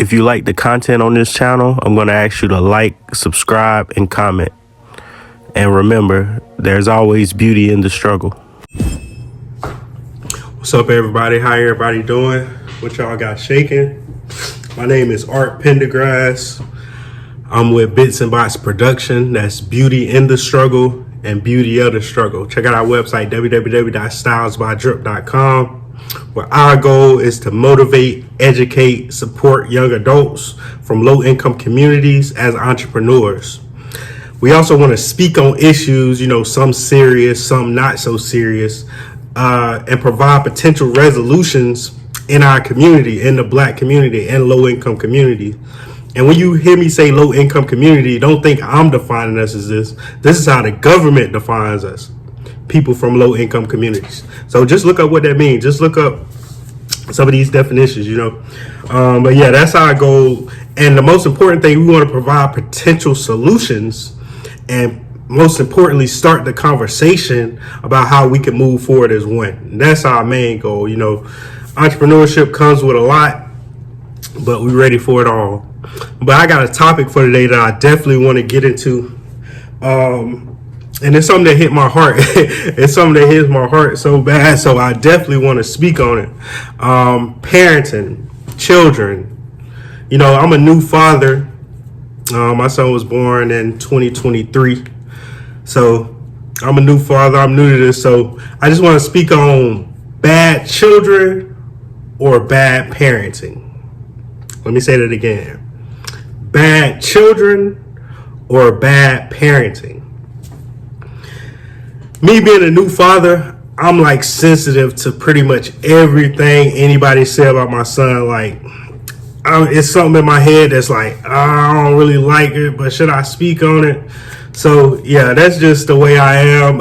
If you like the content on this channel, I'm going to ask you to like, subscribe, and comment. And remember, there's always beauty in the struggle. What's up, everybody? How everybody doing? What y'all got shaking? My name is Art Pendergrass. I'm with Bits and Bots Production. That's beauty in the struggle and beauty of the struggle. Check out our website, www.stylesbydrip.com. where our goal is to motivate, educate, support young adults from low-income communities as entrepreneurs. We also want to speak on issues, some serious, some not so serious, and provide potential resolutions in our community, in the Black community and low-income community. And when you hear me say low-income community, don't think I'm defining us as this. This is how the government defines us. People from low-income communities. So just look up what that means. Just look up some of these definitions, But yeah, that's our goal. And the most important thing, we want to provide potential solutions and most importantly, start the conversation about how we can move forward as one. And that's our main goal. Entrepreneurship comes with a lot, but we're ready for it all. But I got a topic for today that I definitely want to get into. And it's something that hit my heart. It's something that hits my heart so bad. So I definitely want to speak on it. Parenting, children. I'm a new father. My son was born in 2023. So I'm a new father. I'm new to this. So I just want to speak on bad children or bad parenting. Let me say that again. Bad children or bad parenting. Me being a new father, I'm like sensitive to pretty much everything anybody say about my son. It's something in my head that's like, I don't really like it, but should I speak on it? So yeah, that's just the way I am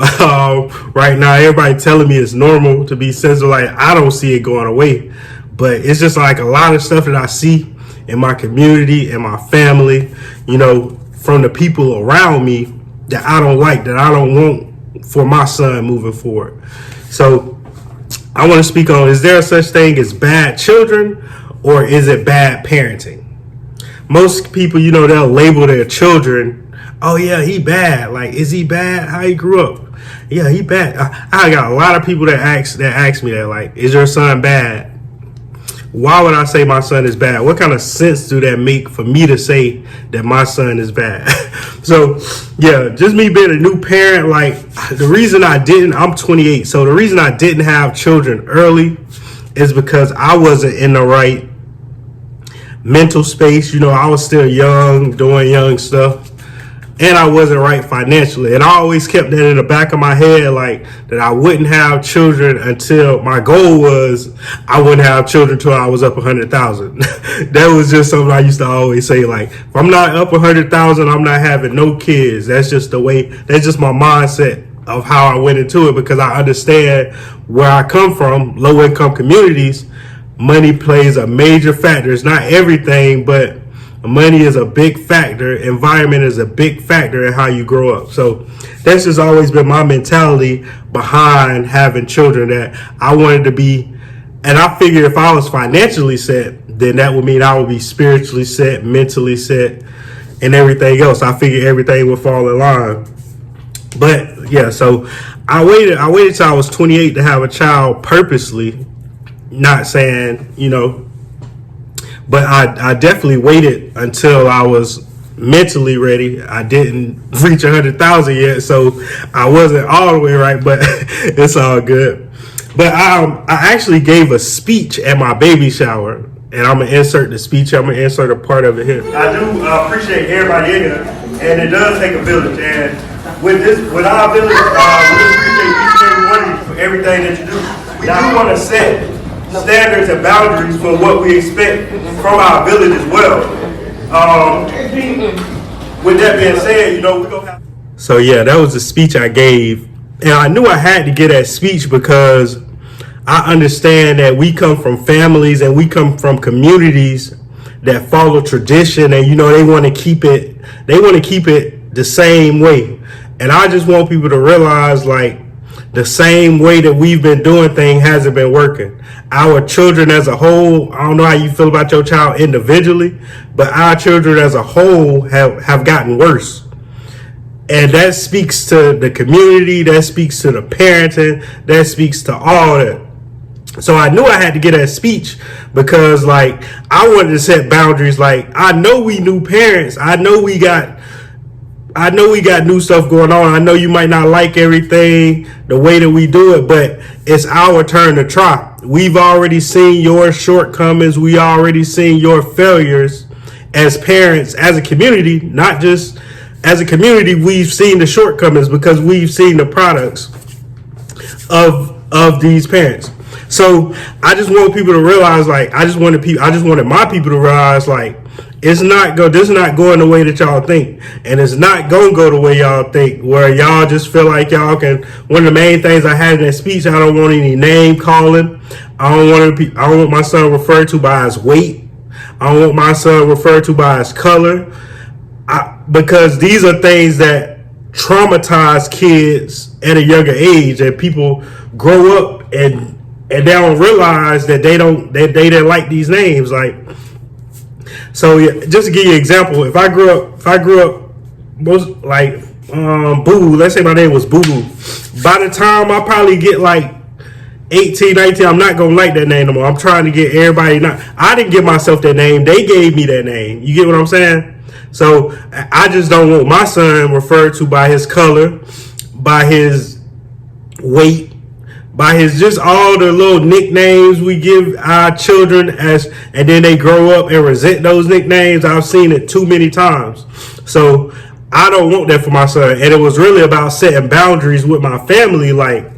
right now. Everybody telling me it's normal to be sensitive. Like, I don't see it going away, but it's just like a lot of stuff that I see in my community and my family, from the people around me that I don't like, that I don't want for my son moving forward. So I want to speak on, is there such thing as bad children or is it bad parenting? Most people, they'll label their children, oh yeah, he bad. Like, is he bad? How he grew up? Yeah, he bad. I got a lot of people that ask me that, like, is your son bad? Why would I say my son is bad? What kind of sense do that make for me to say that my son is bad? So yeah, just me being a new parent, like the reason I'm 28. So the reason I didn't have children early is because I wasn't in the right mental space. I was still young, doing young stuff. And I wasn't right financially. And I always kept that in the back of my head, like that I wouldn't have children until my goal was I wouldn't have children until I was up 100,000. That was just something I used to always say, like, if I'm not up 100,000, I'm not having no kids. That's just the way, that's just my mindset of how I went into it, because I understand where I come from, low income communities. Money plays a major factor. It's not everything, but money is a big factor. Environment is a big factor in how you grow up. So that's just always been my mentality behind having children, that I wanted to be. And I figured if I was financially set, then that would mean I would be spiritually set, mentally set, and everything else. I figured everything would fall in line. But yeah, so I waited till I was 28 to have a child purposely, not saying, but I definitely waited until I was mentally ready. I didn't reach 100,000 yet, so I wasn't all the way right, but it's all good. But I actually gave a speech at my baby shower, and I'm gonna insert the speech. I'm gonna insert a part of it here. I do appreciate everybody in here, and it does take a village. And with our village, we appreciate each and every one of you for everything that you do. We do want to set standards and boundaries for what we expect from our village as well. With that being said, we're gonna have. So yeah, that was the speech I gave, and I knew I had to get that speech because I understand that we come from families and we come from communities that follow tradition, and they want to keep it. They want to keep it the same way, and I just want people to realize, like, the same way that we've been doing things hasn't been working. Our children as a whole, I don't know how you feel about your child individually, but our children as a whole have gotten worse. And that speaks to the community, that speaks to the parenting, that speaks to all that. So I knew I had to get that speech because, like, I wanted to set boundaries. Like, I know we new parents. I know we got new stuff going on. I know you might not like everything the way that we do it, but it's our turn to try. We've already seen your shortcomings. We already seen your failures as parents, as a community, not just as a community. We've seen the shortcomings because we've seen the products of these parents. So I just want people to realize, like, I just wanted my people to realize, like, this is not going the way that y'all think, and it's not gonna go the way y'all think, where y'all just feel like y'all can. One of the main things I had in that speech, I don't want any name calling. I don't want my son referred to by his weight. I don't want my son referred to by his color, because these are things that traumatize kids at a younger age, and people grow up and they don't realize that they didn't like these names. Like, so yeah, just to give you an example, if I grew up most like Boo Boo, let's say my name was Boo Boo. By the time I probably get like 18, 19, I'm not gonna like that name no more. I'm trying to get everybody not. I didn't give myself that name. They gave me that name. You get what I'm saying? So I just don't want my son referred to by his color, by his weight, by his just all the little nicknames we give our children, and then they grow up and resent those nicknames. I've seen it too many times. So I don't want that for my son. And it was really about setting boundaries with my family. Like,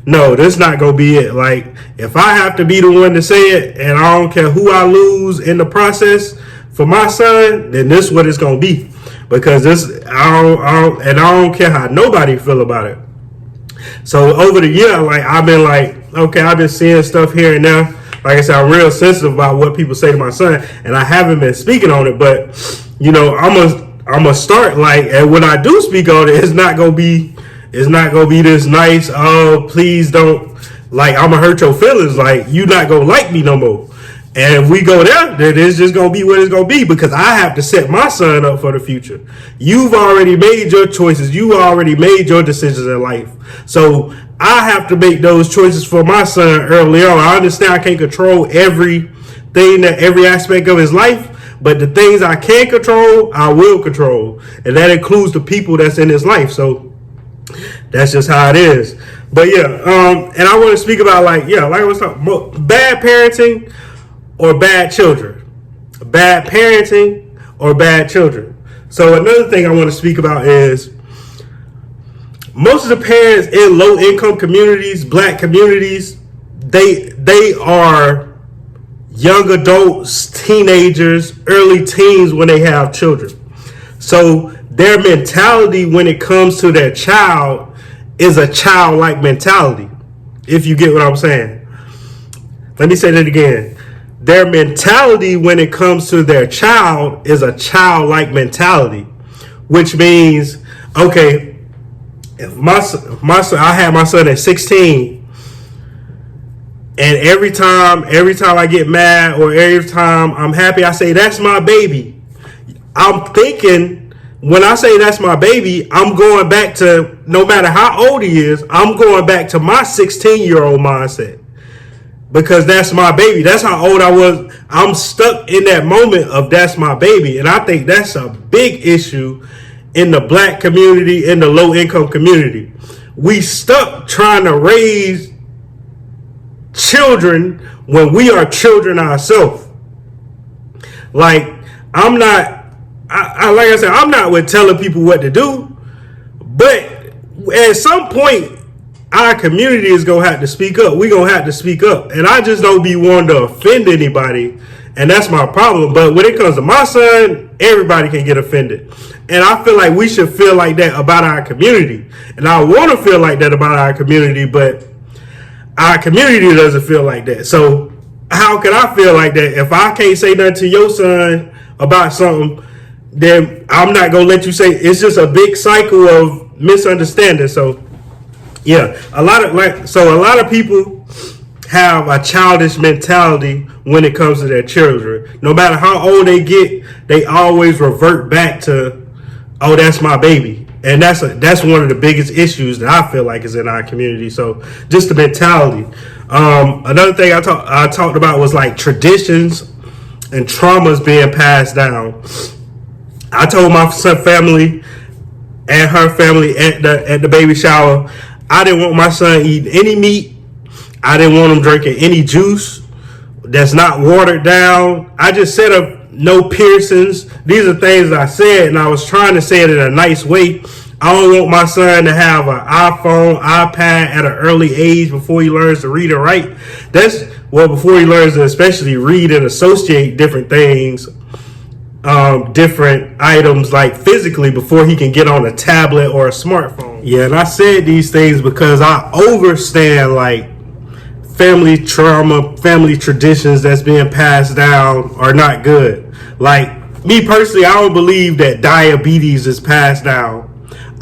no, this not gonna be it. Like, if I have to be the one to say it, and I don't care who I lose in the process for my son, then this is what it's gonna be. Because I don't care how nobody feel about it. So over the year, like, I've been like, okay, I've been seeing stuff here and there. Like I said, I'm real sensitive about what people say to my son, and I haven't been speaking on it. But you know, I'm gonna start, like, and when I do speak on it, it's not gonna be this nice. Oh, please don't, like, I'm gonna hurt your feelings. Like, you not gonna like me no more. And if we go there, then it's just going to be what it's going to be, because I have to set my son up for the future. You've already made your choices. You already made your decisions in life. So I have to make those choices for my son early on. I understand I can't control every aspect of his life, but the things I can control, I will control. And that includes the people that's in his life. So that's just how it is. But yeah, and I want to speak about, like I was talking about bad parenting or bad children. Bad parenting or bad children. So another thing I want to speak about is most of the parents in low income communities, black communities, they are young adults, teenagers, early teens when they have children. So their mentality when it comes to their child is a childlike mentality, if you get what I'm saying. Let me say that again. Their mentality when it comes to their child is a childlike mentality, which means, okay, if my son, I had my son at 16, and every time I get mad or every time I'm happy, I say, that's my baby. I'm thinking, when I say that's my baby, I'm going back to, no matter how old he is, I'm going back to my 16-year-old mindset. Because that's my baby. That's how old I was. I'm stuck in that moment of that's my baby. And I think that's a big issue in the black community, in the low income community. We stuck trying to raise children when we are children ourselves. Like, I'm not with telling people what to do, but at some point, our community is going to have to speak up. We're going to have to speak up. And I just don't be one to offend anybody. And that's my problem. But when it comes to my son, everybody can get offended. And I feel like we should feel like that about our community. And I want to feel like that about our community, but our community doesn't feel like that. So how can I feel like that? If I can't say nothing to your son about something, then I'm not going to let you say. It's just a big cycle of misunderstanding. So Yeah, a lot of people have a childish mentality when it comes to their children. No matter how old they get, they always revert back to, oh, that's my baby. And that's one of the biggest issues that I feel like is in our community. So just the mentality. Another thing I talked about was like traditions and traumas being passed down. I told my son family and her family at the baby shower, I didn't want my son eating any meat. I didn't want him drinking any juice that's not watered down. I just said no piercings. These are things I said, and I was trying to say it in a nice way. I don't want my son to have an iPhone, iPad at an early age before he learns to read and write. Before he learns to especially read and associate different things, different items like physically before he can get on a tablet or a smartphone. Yeah, and I said these things because I understand like family trauma, family traditions that's being passed down are not good. Like me personally, I don't believe that diabetes is passed down.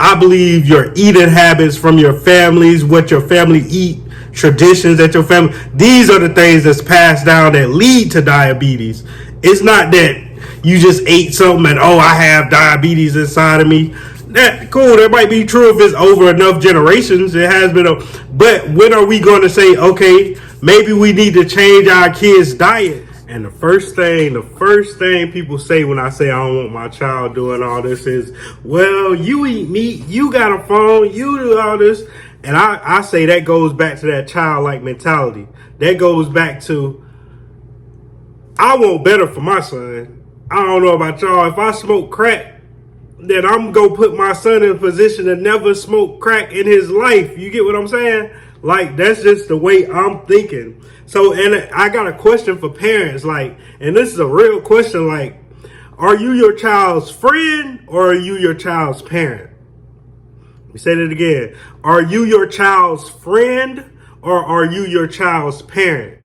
I believe your eating habits from your families, what your family eat, traditions at your family, these are the things that's passed down that lead to diabetes. It's not that you just ate something and, oh, I have diabetes inside of me. That might be true if it's over enough generations. It has been but when are we going to say, okay, maybe we need to change our kids' diet? And the first thing people say when I say I don't want my child doing all this is, well, you eat meat, you got a phone, you do all this. And I say that goes back to that childlike mentality. That goes back to, I want better for my son. I don't know about y'all. If I smoke crack, then I'm going to put my son in a position to never smoke crack in his life. You get what I'm saying? Like, that's just the way I'm thinking. So, and I got a question for parents, like, and this is a real question, like, are you your child's friend or are you your child's parent? Let me say that again. Are you your child's friend or are you your child's parent?